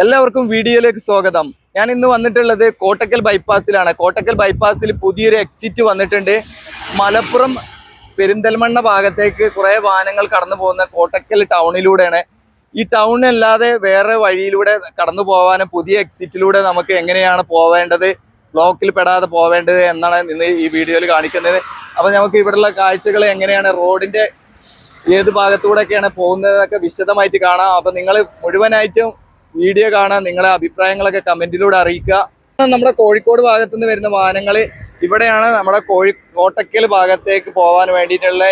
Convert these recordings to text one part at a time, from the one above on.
എല്ലാവർക്കും വീഡിയോയിലേക്ക് സ്വാഗതം. ഞാൻ ഇന്ന് വന്നിട്ടുള്ളത് കോട്ടക്കൽ ബൈപ്പാസിലാണ്. കോട്ടക്കൽ ബൈപ്പാസിൽ പുതിയൊരു എക്സിറ്റ് വന്നിട്ടുണ്ട്. മലപ്പുറം പെരിന്തൽമണ്ണ ഭാഗത്തേക്ക് കുറേ വാഹനങ്ങൾ കടന്നു പോകുന്ന കോട്ടക്കൽ ടൗണിലൂടെയാണ്. ഈ ടൗൺ അല്ലാതെ വേറെ വഴിയിലൂടെ കടന്നു പോകാനും പുതിയ എക്സിറ്റിലൂടെ നമുക്ക് എങ്ങനെയാണ് പോവേണ്ടത്, ബ്ലോക്കിൽ പെടാതെ പോവേണ്ടത് എന്നാണ് ഇന്ന് ഈ വീഡിയോയിൽ കാണിക്കുന്നത്. അപ്പോൾ നമുക്ക് ഇവിടെയുള്ള കാഴ്ചകൾ എങ്ങനെയാണ്, റോഡിന്റെ ഏത് ഭാഗത്തൂടെയൊക്കെയാണ് പോകുന്നതൊക്കെ വിശദമായിട്ട് കാണാം. അപ്പോൾ നിങ്ങൾ മുഴുവനായിട്ടും വീഡിയോ കാണാൻ നിങ്ങളെ അഭിപ്രായങ്ങളൊക്കെ കമന്റിലൂടെ അറിയിക്കുക. നമ്മുടെ കോഴിക്കോട് ഭാഗത്തു നിന്ന് വരുന്ന വാഹനങ്ങൾ ഇവിടെയാണ് നമ്മുടെ കോട്ടക്കൽ ഭാഗത്തേക്ക് പോകാൻ വേണ്ടിയിട്ടുള്ള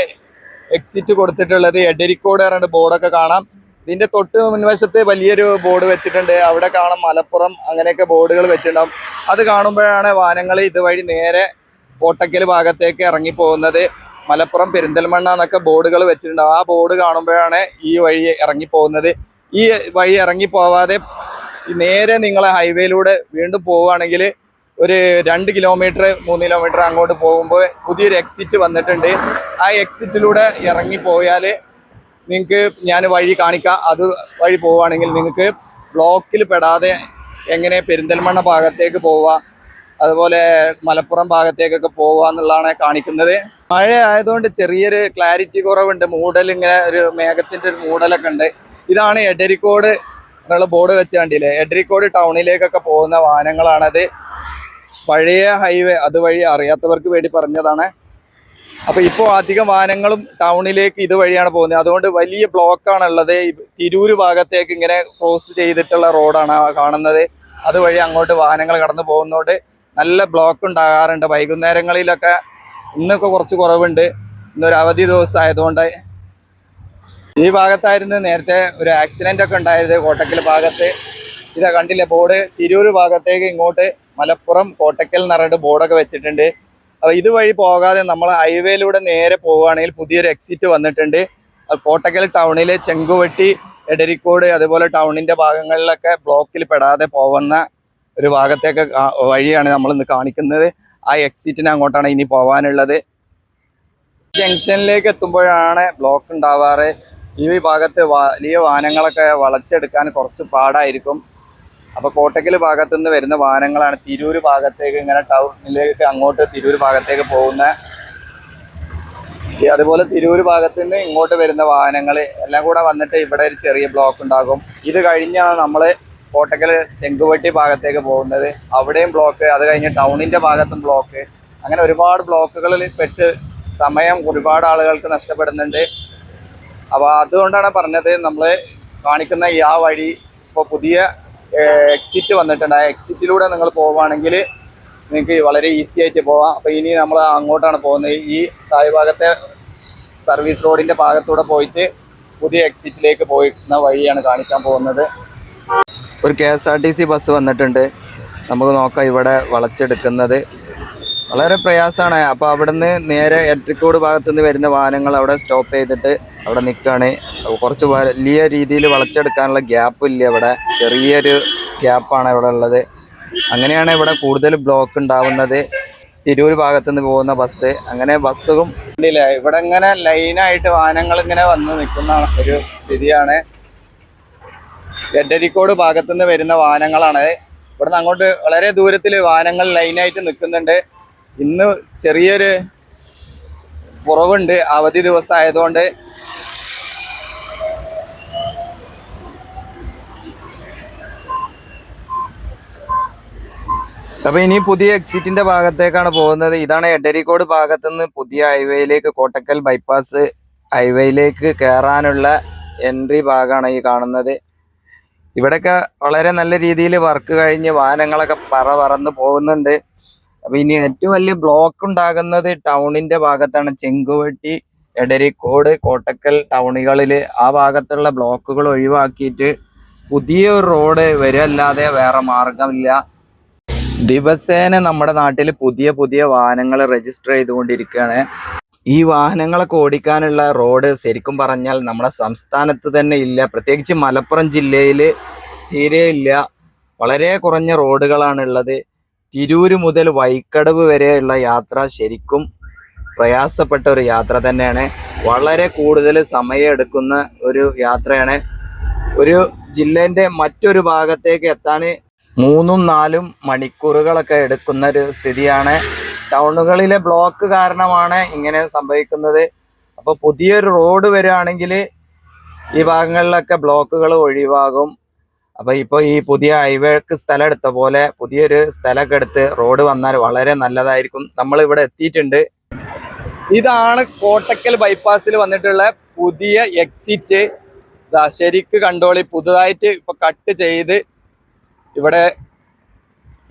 എക്സിറ്റ് കൊടുത്തിട്ടുള്ളത്. എഡരിക്കോട് പറഞ്ഞിട്ട് ബോർഡൊക്കെ കാണാം. ഇതിന്റെ തൊട്ട് മുൻവശത്ത് വലിയൊരു ബോർഡ് വെച്ചിട്ടുണ്ട്. അവിടെ കാണാം മലപ്പുറം, അങ്ങനെയൊക്കെ ബോർഡുകൾ വെച്ചിട്ടുണ്ടാവും. അത് കാണുമ്പോഴാണ് വാഹനങ്ങൾ ഇതുവഴി നേരെ കോട്ടക്കൽ ഭാഗത്തേക്ക് ഇറങ്ങി പോകുന്നത്. മലപ്പുറം പെരിന്തൽമണ്ണ എന്നൊക്കെ ബോർഡുകൾ വെച്ചിട്ടുണ്ടാവും. ആ ബോർഡ് കാണുമ്പോഴാണ് ഈ വഴി ഇറങ്ങി പോകുന്നത്. ഈ വഴി ഇറങ്ങി പോവാതെ നേരെ നിങ്ങളെ ഹൈവേയിലൂടെ വീണ്ടും പോവുകയാണെങ്കിൽ ഒരു 2 കിലോമീറ്റർ 3 കിലോമീറ്റർ അങ്ങോട്ട് പോകുമ്പോൾ പുതിയൊരു എക്സിറ്റ് വന്നിട്ടുണ്ട്. ആ എക്സിറ്റിലൂടെ ഇറങ്ങി പോയാൽ നിങ്ങൾക്ക് ഞാൻ വഴി കാണിക്കാം. അത് വഴി പോവുകയാണെങ്കിൽ നിങ്ങൾക്ക് ബ്ലോക്കിൽ പെടാതെ എങ്ങനെ പെരിന്തൽമണ്ണ ഭാഗത്തേക്ക് പോവുക, അതുപോലെ മലപ്പുറം ഭാഗത്തേക്കൊക്കെ പോവുക എന്നുള്ളതാണ് കാണിക്കുന്നത്. മഴ ആയതുകൊണ്ട് ചെറിയൊരു ക്ലാരിറ്റി കുറവുണ്ട്. മൂടൽ ഇങ്ങനെ ഒരു മേഘത്തിൻ്റെ ഒരു മൂടലൊക്കെ ഉണ്ട്. ഇതാണ് എഡരിക്കോട് എന്നുള്ള ബോർഡ് വെച്ച് കണ്ടില്ലേ. എഡരിക്കോട് ടൗണിലേക്കൊക്കെ പോകുന്ന വാഹനങ്ങളാണത്. പഴയ ഹൈവേ അതുവഴി അറിയാത്തവർക്ക് വേണ്ടി പറഞ്ഞതാണ്. അപ്പോൾ ഇപ്പോൾ അധികം വാഹനങ്ങളും ടൗണിലേക്ക് ഇതുവഴിയാണ് പോകുന്നത്. അതുകൊണ്ട് വലിയ ബ്ലോക്കാണുള്ളത്. തിരൂർ ഭാഗത്തേക്ക് ഇങ്ങനെ ക്രോസ് ചെയ്തിട്ടുള്ള റോഡാണ് കാണുന്നത്. അതുവഴി അങ്ങോട്ട് വാഹനങ്ങൾ കടന്നു പോകുന്നതുകൊണ്ട് നല്ല ബ്ലോക്ക് ഉണ്ടാകാറുണ്ട്. വൈകുന്നേരങ്ങളിലൊക്കെ ഇന്നൊക്കെ കുറച്ച് കുറവുണ്ട്. ഇന്നൊരു അവധി ദിവസം ആയതുകൊണ്ട്. ഈ ഭാഗത്തായിരുന്നു നേരത്തെ ഒരു ആക്സിഡൻ്റ് ഒക്കെ ഉണ്ടായത്, കോട്ടക്കൽ ഭാഗത്ത്. ഇതാ കണ്ടില്ലേ ബോർഡ്, തിരൂർ ഭാഗത്തേക്ക് ഇങ്ങോട്ട് മലപ്പുറം കോട്ടക്കൽ എന്ന് പറഞ്ഞിട്ട് ബോർഡൊക്കെ വെച്ചിട്ടുണ്ട്. അപ്പോൾ ഇതുവഴി പോകാതെ നമ്മൾ ഹൈവേയിലൂടെ നേരെ പോവുകയാണെങ്കിൽ പുതിയൊരു എക്സിറ്റ് വന്നിട്ടുണ്ട്. കോട്ടക്കൽ ടൗണിലെ ചെങ്കുവെട്ടി, എഡരിക്കോട്, അതുപോലെ ടൗണിൻ്റെ ഭാഗങ്ങളിലൊക്കെ ബ്ലോക്കിൽ പെടാതെ പോകുന്ന ഒരു ഭാഗത്തേക്ക് വഴിയാണ് നമ്മൾ ഇന്ന് കാണിക്കുന്നത്. ആ എക്സിറ്റിന് അങ്ങോട്ടാണ് ഇനി പോകാനുള്ളത്. ജംഗ്ഷനിലേക്ക് എത്തുമ്പോഴാണ് ബ്ലോക്ക് ഉണ്ടാവാറ്. ഈ ഭാഗത്ത് വലിയ വാഹനങ്ങളൊക്കെ വളച്ചെടുക്കാൻ കുറച്ച് പാടായിരിക്കും. അപ്പോൾ കോട്ടക്കൽ ഭാഗത്തു നിന്ന് വരുന്ന വാഹനങ്ങളാണ് തിരൂർ ഭാഗത്തേക്ക് ഇങ്ങനെ ടൗണിലേക്ക് അങ്ങോട്ട് തിരൂർ ഭാഗത്തേക്ക് പോകുന്ന. അതുപോലെ തിരൂർ ഭാഗത്തു നിന്ന് ഇങ്ങോട്ട് വരുന്ന വാഹനങ്ങൾ എല്ലാം കൂടെ വന്നിട്ട് ഇവിടെ ഒരു ചെറിയ ബ്ലോക്ക് ഉണ്ടാകും. ഇത് കഴിഞ്ഞാണ് നമ്മൾ കോട്ടക്കൽ ചെങ്കുവെട്ടി ഭാഗത്തേക്ക് പോകുന്നത്. അവിടെയും ബ്ലോക്ക്. അത് കഴിഞ്ഞ് ടൗണിൻ്റെ ഭാഗത്തും ബ്ലോക്ക്. അങ്ങനെ ഒരുപാട് ബ്ലോക്കുകളിൽ പെട്ട് സമയം ഒരുപാട് ആളുകൾക്ക് നഷ്ടപ്പെടുന്നുണ്ട്. അപ്പോൾ അതുകൊണ്ടാണ് പറഞ്ഞത് നമ്മൾ കാണിക്കുന്ന ഈ ആ വഴി ഇപ്പോൾ പുതിയ എക്സിറ്റ് വന്നിട്ടുണ്ട്. ആ എക്സിറ്റിലൂടെ നിങ്ങൾ പോവുകയാണെങ്കിൽ നിങ്ങൾക്ക് വളരെ ഈസി ആയിട്ട് പോവാം. അപ്പോൾ ഇനി നമ്മൾ അങ്ങോട്ടാണ് പോകുന്നത്. ഈ താഴ്ഭാഗത്തെ സർവീസ് റോഡിൻ്റെ ഭാഗത്തൂടെ പോയിട്ട് പുതിയ എക്സിറ്റിലേക്ക് പോയിരുന്ന വഴിയാണ് കാണിക്കാൻ പോകുന്നത്. ഒരു KSRTC ബസ് വന്നിട്ടുണ്ട്. നമുക്ക് നോക്കാം ഇവിടെ വളച്ചെടുക്കുന്നത് വളരെ പ്രയാസമാണ്. അപ്പോൾ അവിടുന്ന് നേരെ എഡരിക്കോട് ഭാഗത്തു നിന്ന് വരുന്ന വാഹനങ്ങൾ അവിടെ സ്റ്റോപ്പ് ചെയ്തിട്ട് അവിടെ നിൽക്കുകയാണ്. കുറച്ച് വലിയ രീതിയിൽ വളച്ചെടുക്കാനുള്ള ഗ്യാപ്പ് ഇല്ല. ഇവിടെ ചെറിയൊരു ഗ്യാപ്പാണ് ഇവിടെ ഉള്ളത്. അങ്ങനെയാണ് ഇവിടെ കൂടുതൽ ബ്ലോക്ക് ഉണ്ടാവുന്നത്. തിരൂർ ഭാഗത്തു നിന്ന് പോകുന്ന ബസ്, അങ്ങനെ ബസ്സും ഇല്ല. ഇവിടെ ഇങ്ങനെ ലൈനായിട്ട് വാഹനങ്ങൾ ഇങ്ങനെ വന്ന് നിൽക്കുന്ന ഒരു സ്ഥിതിയാണ്. എഡരിക്കോട് ഭാഗത്തു നിന്ന് വരുന്ന വാഹനങ്ങളാണ്. ഇവിടുന്ന് അങ്ങോട്ട് വളരെ ദൂരത്തിൽ വാഹനങ്ങൾ ലൈനായിട്ട് നിൽക്കുന്നുണ്ട്. ഇന്ന് ചെറിയൊരു കുറവുണ്ട്, അവധി ദിവസം ആയതുകൊണ്ട്. അപ്പോൾ ഇനി പുതിയ എക്സിറ്റിന്റെ ഭാഗത്തേക്കാണ് പോകുന്നത്. ഇതാണ് എഡരിക്കോട് ഭാഗത്തുനിന്ന് പുതിയ ഹൈവേയിലേക്ക്, കോട്ടക്കൽ ബൈപ്പാസ് ഹൈവേയിലേക്ക് കയറാനുള്ള എൻട്രി ഭാഗമാണ് ഈ കാണുന്നത്. ഇവിടെയൊക്കെ വളരെ നല്ല രീതിയിൽ വർക്ക് കഴിഞ്ഞ് വാഹനങ്ങളൊക്കെ പറന്ന് പോകുന്നുണ്ട്. അപ്പോൾ ഇനി ഏറ്റവും വലിയ ബ്ലോക്ക് ഉണ്ടാകുന്നത് ടൗണിൻ്റെ ഭാഗത്താണ്. ചെങ്കുവെട്ടി, എഡരിക്കോട്, കോട്ടക്കൽ ടൗണുകളിൽ ആ ഭാഗത്തുള്ള ബ്ലോക്കുകൾ ഒഴിവാക്കിയിട്ട് പുതിയൊരു റോഡ് വരികയല്ലാതെ വേറെ മാർഗമില്ല. ദിവസേന നമ്മുടെ നാട്ടിൽ പുതിയ പുതിയ വാഹനങ്ങൾ രജിസ്റ്റർ ചെയ്തുകൊണ്ടിരിക്കുകയാണ്. ഈ വാഹനങ്ങളൊക്കെ ഓടിക്കാനുള്ള റോഡ് ശരിക്കും പറഞ്ഞാൽ നമ്മുടെ സംസ്ഥാനത്ത് തന്നെ ഇല്ല. പ്രത്യേകിച്ച് മലപ്പുറം ജില്ലയിൽ തീരെ ഇല്ല. വളരെ കുറഞ്ഞ റോഡുകളാണ് ഉള്ളത്. തിരൂര് മുതൽ വൈക്കടവ് വരെയുള്ള യാത്ര ശരിക്കും പ്രയാസപ്പെട്ട ഒരു യാത്ര തന്നെയാണ്. വളരെ കൂടുതൽ സമയം എടുക്കുന്ന ഒരു യാത്രയാണ്. ഒരു ജില്ലേന്റെ മറ്റൊരു ഭാഗത്തേക്ക് എത്താൻ 3-4 മണിക്കൂറുകളൊക്കെ എടുക്കുന്ന ഒരു സ്ഥിതിയാണ്. ടൗണുകളിലെ ബ്ലോക്ക് കാരണമാണ് ഇങ്ങനെ സംഭവിക്കുന്നത്. അപ്പോൾ പുതിയൊരു റോഡ് വരികയാണെങ്കിൽ ഈ ഭാഗങ്ങളിലൊക്കെ ബ്ലോക്കുകൾ ഒഴിവാകും. അപ്പോൾ ഇപ്പോൾ ഈ പുതിയ ഹൈവേക്ക് സ്ഥലം എടുത്ത പോലെ പുതിയൊരു സ്ഥലമൊക്കെ എടുത്ത് റോഡ് വന്നാൽ വളരെ നല്ലതായിരിക്കും. നമ്മൾ ഇവിടെ എത്തിയിട്ടുണ്ട്. ഇതാണ് കോട്ടക്കൽ ബൈപ്പാസിൽ വന്നിട്ടുള്ള പുതിയ എക്സിറ്റ്. ശരിക്ക് കണ്ടോളി, പുതുതായിട്ട് ഇപ്പൊ കട്ട് ചെയ്ത് ഇവിടെ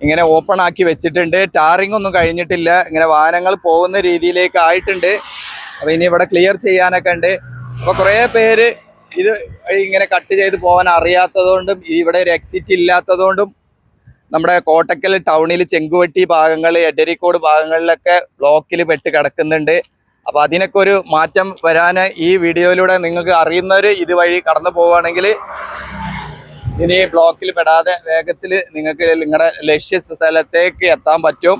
ഇങ്ങനെ ഓപ്പൺ ആക്കി വെച്ചിട്ടുണ്ട്. ടാറിംഗ് ഒന്നും കഴിഞ്ഞിട്ടില്ല, ഇങ്ങനെ വാഹനങ്ങൾ പോകുന്ന രീതിയിലേക്ക് ആയിട്ടുണ്ട്. അപ്പൊ ഇനി ഇവിടെ ക്ലിയർ ചെയ്യാനൊക്കെ ഉണ്ട്. അപ്പൊ കുറെ പേര് ഇത് ഇങ്ങനെ കട്ട് ചെയ്ത് പോകാൻ അറിയാത്തതുകൊണ്ടും ഇവിടെ ഒരു എക്സിറ്റ് ഇല്ലാത്തതുകൊണ്ടും നമ്മുടെ കോട്ടക്കൽ ടൗണിൽ ചെങ്കുവെട്ടി ഭാഗങ്ങൾ, എടരിക്കോട് ഭാഗങ്ങളിലൊക്കെ ബ്ലോക്കിൽ പെട്ട് കിടക്കുന്നുണ്ട്. അപ്പൊ അതിനൊക്കെ ഒരു മാറ്റം വരാൻ ഈ വീഡിയോയിലൂടെ നിങ്ങൾക്ക് അറിയുന്നവർ ഇതുവഴി കടന്നു പോവുകയാണെങ്കിൽ ഇനി ബ്ലോക്കിൽ പെടാതെ വേഗത്തിൽ നിങ്ങൾക്ക് നിങ്ങളുടെ ലക്ഷ്യ സ്ഥലത്തേക്ക് എത്താൻ പറ്റും.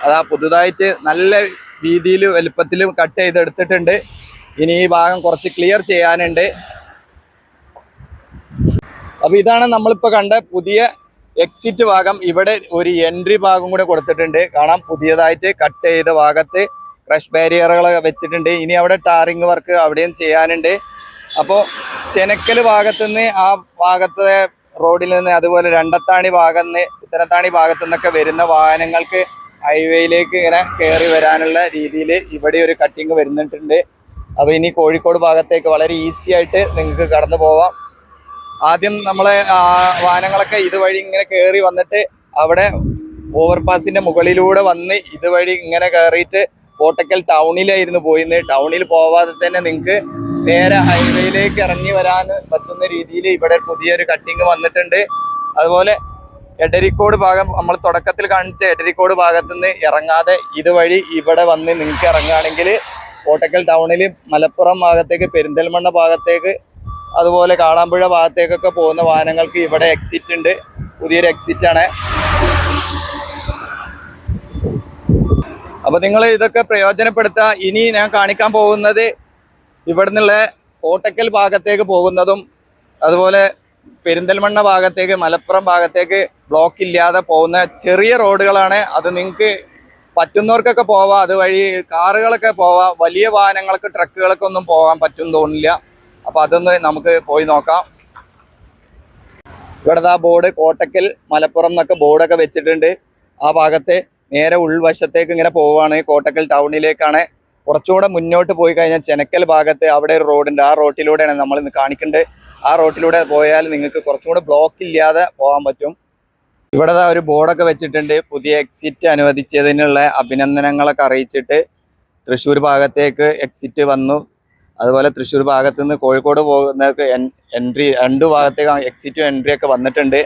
അതാ പുതുതായിട്ട് നല്ല രീതിയിൽ വലുപ്പത്തിലും കട്ട് ചെയ്തെടുത്തിട്ടുണ്ട്. ഇനി ഈ ഭാഗം കുറച്ച് ക്ലിയർ ചെയ്യാനുണ്ട്. അപ്പൊ ഇതാണ് നമ്മളിപ്പോ കണ്ട പുതിയ എക്സിറ്റ് ഭാഗം. ഇവിടെ ഒരു എൻട്രി ഭാഗം കൂടെ കൊടുത്തിട്ടുണ്ട്. കാണാം, പുതിയതായിട്ട് കട്ട് ചെയ്ത ഭാഗത്ത് ക്രഷ് ബാരിയറുകൾ വെച്ചിട്ടുണ്ട്. ഇനി അവിടെ ടാറിങ് വർക്ക് അവിടെയും ചെയ്യാനുണ്ട്. അപ്പോൾ ചെനക്കൽ ഭാഗത്തുനിന്ന് ആ ഭാഗത്തെ റോഡിൽ നിന്ന്, അതുപോലെ രണ്ടത്താണി ഭാഗത്ത് നിന്ന്, ഉത്തരത്താണി ഭാഗത്തു നിന്നൊക്കെ വരുന്ന വാഹനങ്ങൾക്ക് ഹൈവേയിലേക്ക് ഇങ്ങനെ കയറി വരാനുള്ള രീതിയിൽ ഇവിടെ ഒരു കട്ടിങ് വരുന്നിട്ടുണ്ട്. അപ്പോൾ ഇനി കോഴിക്കോട് ഭാഗത്തേക്ക് വളരെ ഈസി ആയിട്ട് നിങ്ങൾക്ക് കടന്നു പോവാം. ആദ്യം നമ്മളെ വാഹനങ്ങളൊക്കെ ഇതുവഴി ഇങ്ങനെ കയറി വന്നിട്ട് അവിടെ ഓവർപാസിന്റെ മുകളിലൂടെ വന്ന് ഇതുവഴി ഇങ്ങനെ കയറിയിട്ട് കോട്ടക്കൽ ടൗണിലായിരുന്നു പോയിന്ന്. ടൗണിൽ പോവാതെ തന്നെ നിങ്ങൾക്ക് നേരെ ഹൈവേയിലേക്ക് ഇറങ്ങി വരാൻ പറ്റുന്ന രീതിയിൽ ഇവിടെ പുതിയൊരു കട്ടിങ് വന്നിട്ടുണ്ട്. അതുപോലെ എടരിക്കോട് ഭാഗം നമ്മൾ തുടക്കത്തിൽ കാണിച്ച എടരിക്കോട് ഭാഗത്തു നിന്ന് ഇറങ്ങാതെ ഇതുവഴി ഇവിടെ വന്ന് നിങ്ങൾക്ക് ഇറങ്ങുകയാണെങ്കിൽ കോട്ടക്കൽ ടൗണിൽ മലപ്പുറം ഭാഗത്തേക്ക്, പെരിന്തൽമണ്ണ ഭാഗത്തേക്ക്, അതുപോലെ കാളാമ്പുഴ ഭാഗത്തേക്കൊക്കെ പോകുന്ന വാഹനങ്ങൾക്ക് ഇവിടെ എക്സിറ്റ് ഉണ്ട്. പുതിയൊരു എക്സിറ്റ് ആണ്. അപ്പൊ നിങ്ങൾ ഇതൊക്കെ പ്രയോജനപ്പെടുത്തുക. ഇനി ഞാൻ കാണിക്കാൻ പോകുന്നത് ഇവിടെ നിന്നുള്ള കോട്ടക്കൽ ഭാഗത്തേക്ക് പോകുന്നതും അതുപോലെ പെരിന്തൽമണ്ണ ഭാഗത്തേക്ക്, മലപ്പുറം ഭാഗത്തേക്ക് ബ്ലോക്ക് ഇല്ലാതെ പോകുന്ന ചെറിയ റോഡുകളാണ്. അത് നിങ്ങൾക്ക് പറ്റുന്നവർക്കൊക്കെ പോവാം, അതുവഴി കാറുകളൊക്കെ പോവാം. വലിയ വാഹനങ്ങൾക്ക്, ട്രക്കുകൾക്ക് ഒന്നും പോകാൻ പറ്റും തോന്നില്ല. അപ്പൊ അതൊന്ന് നമുക്ക് പോയി നോക്കാം. ഇവിടെ ബോർഡ് കോട്ടക്കൽ മലപ്പുറം എന്നൊക്കെ ബോർഡൊക്കെ വെച്ചിട്ടുണ്ട്. ആ ഭാഗത്തെ നേരെ ഉൾവശത്തേക്ക് ഇങ്ങനെ പോവുകയാണ്, കോട്ടക്കൽ ടൗണിലേക്കാണ്. കുറച്ചുകൂടെ മുന്നോട്ട് പോയി കഴിഞ്ഞാൽ ചെനക്കൽ ഭാഗത്ത് അവിടെ ഒരു റോഡുണ്ട്. ആ റോട്ടിലൂടെയാണ് നമ്മൾ ഇന്ന് കാണിക്കേണ്ടത്. ആ റോട്ടിലൂടെ പോയാൽ നിങ്ങൾക്ക് കുറച്ചുകൂടെ ബ്ലോക്ക് ഇല്ലാതെ പോകാൻ പറ്റും. ഇവിടെ ഒരു ബോർഡൊക്കെ വെച്ചിട്ടുണ്ട്. പുതിയ എക്സിറ്റ് അനുവദിച്ചതിനുള്ള അഭിനന്ദനങ്ങളൊക്കെ അറിയിച്ചിട്ട് തൃശ്ശൂർ ഭാഗത്തേക്ക് എക്സിറ്റ് വന്നു. അതുപോലെ തൃശ്ശൂർ ഭാഗത്തു നിന്ന് കോഴിക്കോട് പോകുന്നവർക്ക് എൻട്രി, രണ്ടു ഭാഗത്തേക്ക് എക്സിറ്റും എൻട്രി ഒക്കെ വന്നിട്ടുണ്ട്.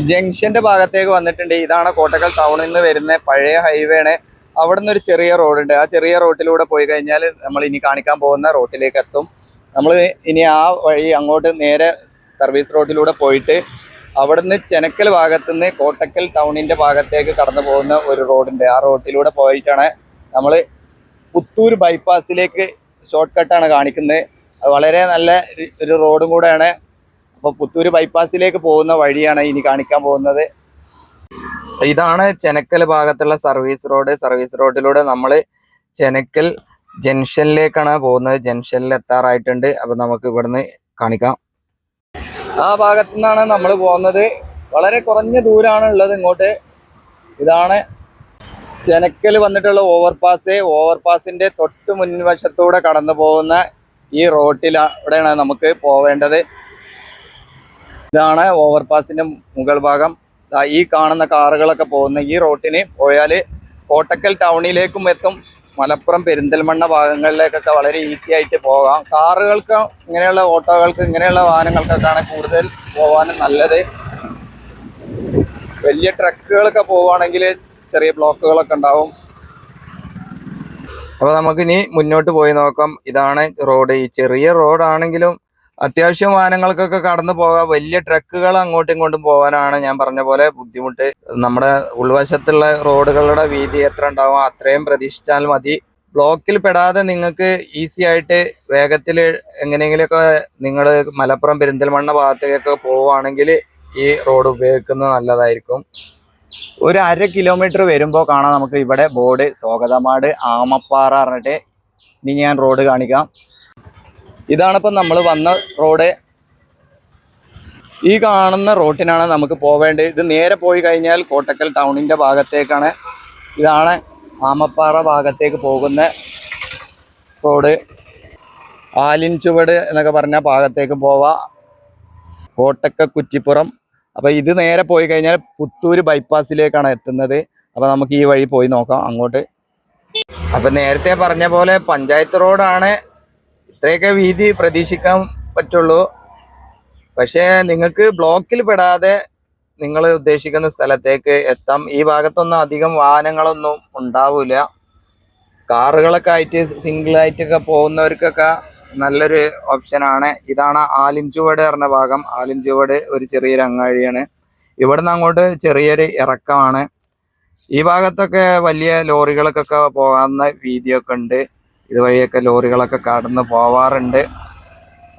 ജംഗ്ഷന്റെ ഭാഗത്തേക്ക് വന്നിട്ടുണ്ട്. ഇതാണ് കോട്ടക്കൽ ടൗണിൽ നിന്ന് വരുന്ന പഴയ ഹൈവേ ആണ്. അവിടെ നിന്ന് ഒരു ചെറിയ റോഡുണ്ട്. ആ ചെറിയ റോട്ടിലൂടെ പോയി കഴിഞ്ഞാൽ നമ്മൾ ഇനി കാണിക്കാൻ പോകുന്ന റോട്ടിലേക്ക് എത്തും. നമ്മൾ ഇനി ആ വഴി അങ്ങോട്ട് നേരെ സർവീസ് റോഡിലൂടെ പോയിട്ട് അവിടെ നിന്ന് ചെനക്കൽ ഭാഗത്തുനിന്ന് കോട്ടക്കൽ ടൗണിന്റെ ഭാഗത്തേക്ക് കടന്നു പോകുന്ന ഒരു റോഡുണ്ട്. ആ റോട്ടിലൂടെ പോയിട്ടാണ് നമ്മൾ പുത്തൂർ ബൈപ്പാസിലേക്ക് ഷോർട്ട് കട്ടാണ് കാണിക്കുന്നത്. അത് വളരെ നല്ല ഒരു റോഡും കൂടെയാണ്. അപ്പോൾ പുത്തൂർ ബൈപ്പാസിലേക്ക് പോകുന്ന വഴിയാണ് ഇനി കാണിക്കാൻ പോകുന്നത്. ഇതാണ് ചെനക്കൽ ഭാഗത്തുള്ള സർവീസ് റോഡ്. സർവീസ് റോഡിലൂടെ നമ്മൾ ചെനക്കൽ ജംഗ്ഷനിലേക്കാണ് പോകുന്നത്. ജംഗ്ഷനിൽ എത്താറായിട്ടുണ്ട്. അപ്പോൾ നമുക്ക് ഇവിടുന്ന് കാണിക്കാം. ആ ഭാഗത്തു നിന്നാണ് നമ്മൾ പോകുന്നത്. വളരെ കുറഞ്ഞ ദൂരമാണ് ഉള്ളത് ഇങ്ങോട്ട്. ഇതാണ് ചെനക്കൽ വന്നിട്ടുള്ള ഓവർപാസ്. ഓവർപാസിന്റെ തൊട്ട് മുൻവശത്തൂടെ കടന്നു പോകുന്ന ഈ റോട്ടിലൂടെയാണ് നമുക്ക് പോവേണ്ടത്. ഇതാണ് ഓവർപാസിന്റെ മുകൾ ഭാഗം. ഈ കാണുന്ന കാറുകളൊക്കെ പോകുന്ന ഈ റോട്ടിന് പോയാൽ കോട്ടക്കൽ ടൗണിലേക്കും എത്തും. മലപ്പുറം, പെരിന്തൽമണ്ണ ഭാഗങ്ങളിലേക്കൊക്കെ വളരെ ഈസി ആയിട്ട് പോകാം. കാറുകൾക്ക്, ഇങ്ങനെയുള്ള ഓട്ടോകൾക്ക്, ഇങ്ങനെയുള്ള വാഹനങ്ങൾക്കൊക്കെയാണ് കൂടുതൽ പോകാനും നല്ലത്. വലിയ ട്രക്കുകളൊക്കെ പോവുകയാണെങ്കിൽ ചെറിയ ബ്ലോക്കുകളൊക്കെ ഉണ്ടാവും. അപ്പോൾ നമുക്കിനി മുന്നോട്ട് പോയി നോക്കാം. ഇതാണ് റോഡ്. ഈ ചെറിയ റോഡാണെങ്കിലും അത്യാവശ്യം വാഹനങ്ങൾക്കൊക്കെ കടന്നു പോകാം. വലിയ ട്രക്കുകൾ അങ്ങോട്ടും ഇങ്ങോട്ടും പോകാനാണ് ഞാൻ പറഞ്ഞ പോലെ ബുദ്ധിമുട്ട്. നമ്മുടെ ഉൾവശത്തുള്ള റോഡുകളുടെ വീതി എത്ര ഉണ്ടാവും അത്രയും പ്രതീക്ഷിച്ചാൽ മതി. ബ്ലോക്കിൽ പെടാതെ നിങ്ങൾക്ക് ഈസി ആയിട്ട് വേഗത്തിൽ എങ്ങനെയെങ്കിലുമൊക്കെ നിങ്ങൾ മലപ്പുറം പെരിന്തൽമണ്ണ ഭാഗത്തേക്കൊക്കെ പോവുകയാണെങ്കിൽ ഈ റോഡ് ഉപയോഗിക്കുന്നത് നല്ലതായിരിക്കും. ഒരു 1/2 കിലോമീറ്റർ വരുമ്പോൾ കാണാം നമുക്ക് ഇവിടെ ബോർഡ് സ്വാഗതമാട് ആമപ്പാറ പറഞ്ഞിട്ട്. ഇനി ഞാൻ റോഡ് കാണിക്കാം. ഇതാണിപ്പം നമ്മൾ വന്ന റോഡ്. ഈ കാണുന്ന റോട്ടിനാണ് നമുക്ക് പോവേണ്ടത്. ഇത് നേരെ പോയി കഴിഞ്ഞാൽ കോട്ടക്കൽ ടൗണിൻ്റെ ഭാഗത്തേക്കാണ്. ഇതാണ് ആമപ്പാറ ഭാഗത്തേക്ക് പോകുന്ന റോഡ്. ആലിൻചുവട് എന്നൊക്കെ പറഞ്ഞ ഭാഗത്തേക്ക് പോവാം. കോട്ടക്കൽ കുറ്റിപ്പുറം. അപ്പോൾ ഇത് നേരെ പോയി കഴിഞ്ഞാൽ പുത്തൂർ ബൈപ്പാസിലേക്കാണ് എത്തുന്നത്. അപ്പോൾ നമുക്ക് ഈ വഴി പോയി നോക്കാം അങ്ങോട്ട്. അപ്പം നേരത്തെ പറഞ്ഞ പോലെ പഞ്ചായത്ത് റോഡാണ്. ഇത്രയൊക്കെ വീതി പ്രതീക്ഷിക്കാൻ പറ്റുള്ളൂ. പക്ഷേ നിങ്ങൾക്ക് ബ്ലോക്കിൽ പെടാതെ നിങ്ങൾ ഉദ്ദേശിക്കുന്ന സ്ഥലത്തേക്ക് എത്താം. ഈ ഭാഗത്തൊന്നും അധികം വാഹനങ്ങളൊന്നും ഉണ്ടാവില്ല. കാറുകളൊക്കെ ആയിട്ട് സിംഗിളായിട്ടൊക്കെ പോകുന്നവർക്കൊക്കെ നല്ലൊരു ഓപ്ഷനാണ്. ഇതാണ് ആലിൻചുവട് പറഞ്ഞ ഭാഗം. ആലിൻചുവട് ഒരു ചെറിയൊരു അങ്ങാടിയാണ്. ഇവിടുന്ന് അങ്ങോട്ട് ചെറിയൊരു ഇറക്കമാണ്. ഈ ഭാഗത്തൊക്കെ വലിയ ലോറികൾക്കൊക്കെ പോകാവുന്ന വീതിയൊക്കെ ഉണ്ട്. ഇതുവഴിയൊക്കെ ലോറികളൊക്കെ കടന്ന് പോവാറുണ്ട്.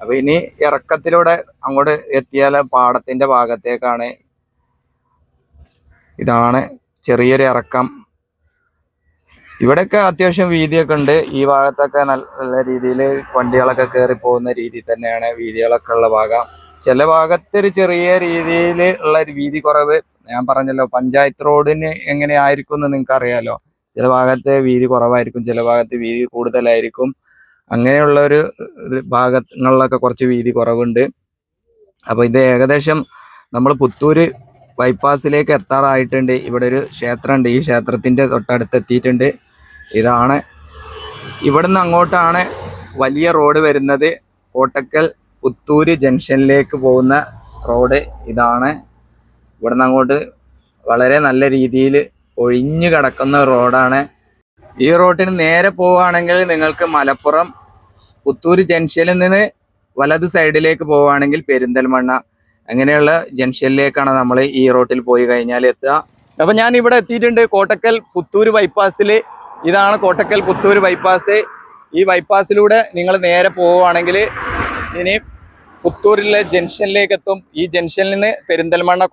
അപ്പോൾ ഇനി ഇറക്കത്തിലൂടെ അങ്ങോട്ട് എത്തിയാൽ പാടത്തിൻ്റെ ഭാഗത്തേക്കാണ്. ഇതാണ് ചെറിയൊരു ഇറക്കം. ഇവിടെയൊക്കെ അത്യാവശ്യം വീതിയൊക്കെ ഉണ്ട്. ഈ ഭാഗത്തൊക്കെ നല്ല രീതിയിൽ വണ്ടികളൊക്കെ കയറി പോകുന്ന രീതി തന്നെയാണ് വീതികളൊക്കെ ഉള്ള ഭാഗം. ചില ഭാഗത്തൊരു ചെറിയ രീതിയിൽ ഉള്ള ഒരു വീതി കുറവ്. ഞാൻ പറഞ്ഞല്ലോ പഞ്ചായത്ത് റോഡിന് എങ്ങനെ ആയിരിക്കും എന്ന് നിങ്ങൾക്ക് അറിയാലോ. ചില ഭാഗത്ത് വീതി കുറവായിരിക്കും, ചില ഭാഗത്ത് വീതി കൂടുതലായിരിക്കും. അങ്ങനെയുള്ള ഒരു ഭാഗങ്ങളിലൊക്കെ കുറച്ച് വീതി കുറവുണ്ട്. അപ്പോൾ ഇത് ഏകദേശം നമ്മൾ പുത്തൂര് ബൈപ്പാസിലേക്ക് എത്താറായിട്ടുണ്ട്. ഇവിടെ ഒരു ക്ഷേത്രമുണ്ട്. ഈ ക്ഷേത്രത്തിൻ്റെ തൊട്ടടുത്ത് എത്തിയിട്ടുണ്ട്. ഇതാണ് ഇവിടുന്ന് അങ്ങോട്ടാണ് വലിയ റോഡ് വരുന്നത്. കോട്ടക്കൽ പുത്തൂര് ജംഗ്ഷനിലേക്ക് പോകുന്ന റോഡ് ഇതാണ്. ഇവിടുന്ന് അങ്ങോട്ട് വളരെ നല്ല രീതിയിൽ ഒഴിഞ്ഞു കിടക്കുന്ന റോഡാണ്. ഈ റോഡിന് നേരെ പോവുകയാണെങ്കിൽ നിങ്ങൾക്ക് മലപ്പുറം പുത്തൂര് ജംഗ്ഷനിൽ നിന്ന് വലത് സൈഡിലേക്ക് പോവുകയാണെങ്കിൽ പെരിന്തൽമണ്ണ, അങ്ങനെയുള്ള ജംഗ്ഷനിലേക്കാണ് നമ്മൾ ഈ റോട്ടിൽ പോയി കഴിഞ്ഞാൽ എത്തുക. അപ്പം ഞാൻ ഇവിടെ എത്തിയിട്ടുണ്ട് കോട്ടക്കൽ പുത്തൂര് ബൈപ്പാസിൽ. ഇതാണ് കോട്ടക്കൽ പുത്തൂര് ബൈപ്പാസ്. ഈ ബൈപ്പാസിലൂടെ നിങ്ങൾ നേരെ പോവുകയാണെങ്കിൽ ഇനി പുത്തൂരിലെ ജംഗ്ഷനിലേക്ക് എത്തും. ഈ ജംഗ്ഷനിൽ നിന്ന് പെരിന്തൽമണ്ണ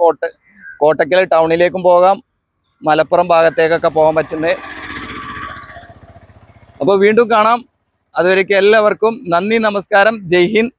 കോട്ടക്കൽ ടൗണിലേക്കും പോകാം, മലപ്പുറം ഭാഗത്തേക്കൊക്കെ പോകാൻ പറ്റുന്നത്. അപ്പോൾ വീണ്ടും കാണാം. അതുവരേക്കും എല്ലാവർക്കും നന്ദി, നമസ്കാരം, ജയ് ഹിന്ദ്.